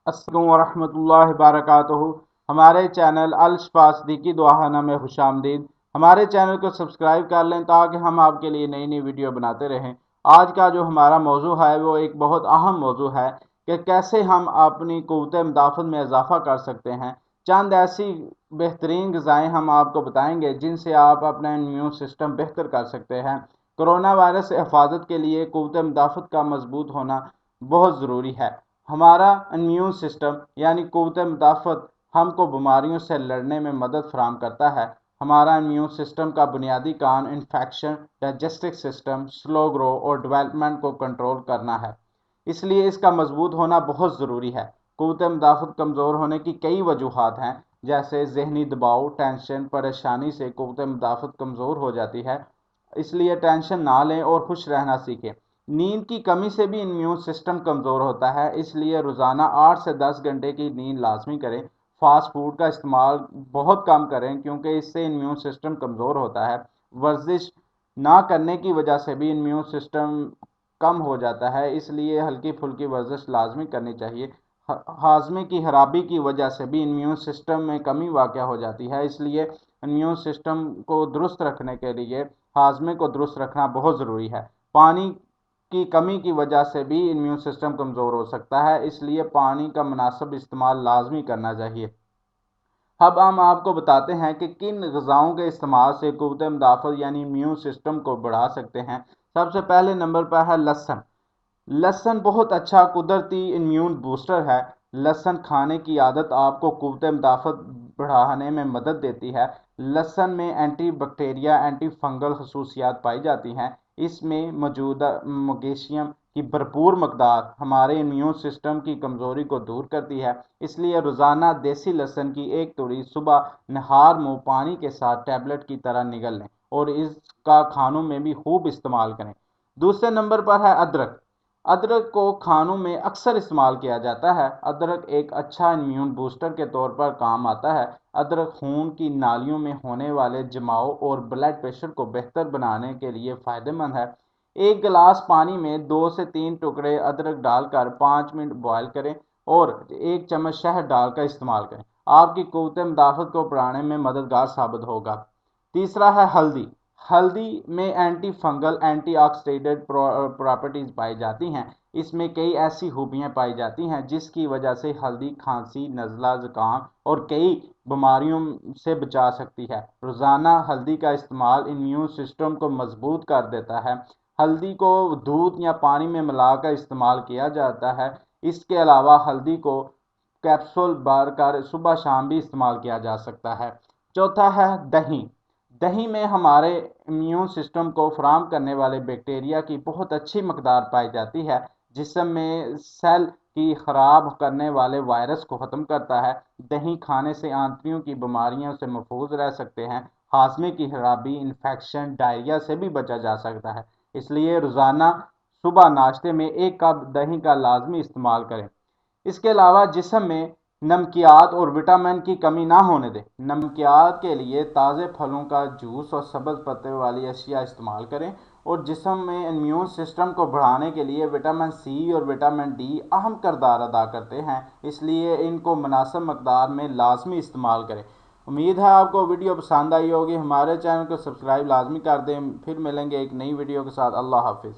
السلام ورحمۃ اللہ وبرکاتہ۔ ہمارے چینل الشفا صدیقی دعاخانہ میں خوش آمدید۔ ہمارے چینل کو سبسکرائب کر لیں تاکہ ہم آپ کے لیے نئی نئی ویڈیو بناتے رہیں۔ آج کا جو ہمارا موضوع ہے وہ ایک بہت اہم موضوع ہے کہ کیسے ہم اپنی قوت مدافعت میں اضافہ کر سکتے ہیں۔ چند ایسی بہترین غذائیں ہم آپ کو بتائیں گے جن سے آپ اپنا امیون سسٹم بہتر کر سکتے ہیں۔ کرونا وائرس سے حفاظت کے لیے قوت مدافعت کا مضبوط ہونا بہت ضروری ہے۔ ہمارا امیون سسٹم یعنی قوت مدافعت ہم کو بیماریوں سے لڑنے میں مدد فراہم کرتا ہے۔ ہمارا امیون سسٹم کا بنیادی کام انفیکشن، ڈائجسٹک سسٹم، سلو گرو اور ڈیولپمنٹ کو کنٹرول کرنا ہے، اس لیے اس کا مضبوط ہونا بہت ضروری ہے۔ قوت مدافعت کمزور ہونے کی کئی وجوہات ہیں، جیسے ذہنی دباؤ، ٹینشن، پریشانی سے قوت مدافعت کمزور ہو جاتی ہے، اس لیے ٹینشن نہ لیں اور خوش رہنا سیکھیں۔ نیند کی کمی سے بھی امیون سسٹم کمزور ہوتا ہے، اس لیے روزانہ 8 سے 10 گھنٹے کی نیند لازمی کریں۔ فاسٹ فوڈ کا استعمال بہت کم کریں کیونکہ اس سے امیون سسٹم کمزور ہوتا ہے۔ ورزش نہ کرنے کی وجہ سے بھی امیون سسٹم کم ہو جاتا ہے، اس لیے ہلکی پھلکی ورزش لازمی کرنی چاہیے۔ ہاضمے کی خرابی کی وجہ سے بھی امیون سسٹم میں کمی واقع ہو جاتی ہے، اس لیے امیون سسٹم کو درست رکھنے کے لیے ہاضمے کو درست رکھنا بہت ضروری ہے۔ پانی کی کمی کی وجہ سے بھی امیون سسٹم کمزور ہو سکتا ہے، اس لیے پانی کا مناسب استعمال لازمی کرنا چاہیے۔ اب ہم آپ کو بتاتے ہیں کہ کن غذاؤں کے استعمال سے قوت مدافعت یعنی امیون سسٹم کو بڑھا سکتے ہیں۔ سب سے پہلے نمبر پر ہے لہسن۔ لہسن بہت اچھا قدرتی امیون بوسٹر ہے۔ لہسن کھانے کی عادت آپ کو قوت مدافعت بڑھانے میں مدد دیتی ہے۔ لہسن میں اینٹی بیکٹیریا، اینٹی فنگل خصوصیات پائی جاتی ہیں۔ اس میں موجود میگنیشیم کی بھرپور مقدار ہمارے امیون سسٹم کی کمزوری کو دور کرتی ہے، اس لیے روزانہ دیسی لہسن کی ایک تڑی صبح نہار منہ پانی کے ساتھ ٹیبلٹ کی طرح نگل لیں اور اس کا کھانوں میں بھی خوب استعمال کریں۔ دوسرے نمبر پر ہے ادرک۔ ادرک کو کھانوں میں اکثر استعمال کیا جاتا ہے۔ ادرک ایک اچھا امیون بوسٹر کے طور پر کام آتا ہے۔ ادرک خون کی نالیوں میں ہونے والے جماؤ اور بلڈ پریشر کو بہتر بنانے کے لیے فائدہ مند ہے۔ ایک گلاس پانی میں 2 سے 3 ٹکڑے ادرک ڈال کر 5 منٹ بوائل کریں اور 1 چمچ شہد ڈال کر استعمال کریں، آپ کی قوت مدافعت کو بڑھانے میں مددگار ثابت ہوگا۔ تیسرا ہے ہلدی۔ ہلدی میں antifungal, antioxidant properties پائی جاتی ہیں۔ اس میں کئی ایسی خوبیاں پائی جاتی ہیں جس کی وجہ سے ہلدی کھانسی، نزلہ، زکام اور کئی بیماریوں سے بچا سکتی ہے۔ روزانہ ہلدی کا استعمال امیون سسٹم کو مضبوط کر دیتا ہے۔ ہلدی کو دودھ یا پانی میں ملا کر استعمال کیا جاتا ہے۔ اس کے علاوہ ہلدی کو کیپسول بھر کر صبح شام بھی استعمال کیا جا سکتا ہے۔ چوتھا ہے دہی۔ دہی میں ہمارے امیون سسٹم کو فراہم کرنے والے بیکٹیریا کی بہت اچھی مقدار پائی جاتی ہے۔ جسم میں سیل کی خراب کرنے والے وائرس کو ختم کرتا ہے۔ دہی کھانے سے آنتریوں کی بیماریوں سے محفوظ رہ سکتے ہیں۔ ہاضمے کی خرابی، انفیکشن، ڈائریا سے بھی بچا جا سکتا ہے، اس لیے روزانہ صبح ناشتے میں 1 کپ دہی کا لازمی استعمال کریں۔ اس کے علاوہ جسم میں نمکیات اور وٹامن کی کمی نہ ہونے دیں۔ نمکیات کے لیے تازے پھلوں کا جوس اور سبز پتے والی اشیاء استعمال کریں، اور جسم میں امیون سسٹم کو بڑھانے کے لیے وٹامن سی اور وٹامن ڈی اہم کردار ادا کرتے ہیں، اس لیے ان کو مناسب مقدار میں لازمی استعمال کریں۔ امید ہے آپ کو ویڈیو پسند آئی ہوگی۔ ہمارے چینل کو سبسکرائب لازمی کر دیں۔ پھر ملیں گے ایک نئی ویڈیو کے ساتھ۔ اللہ حافظ۔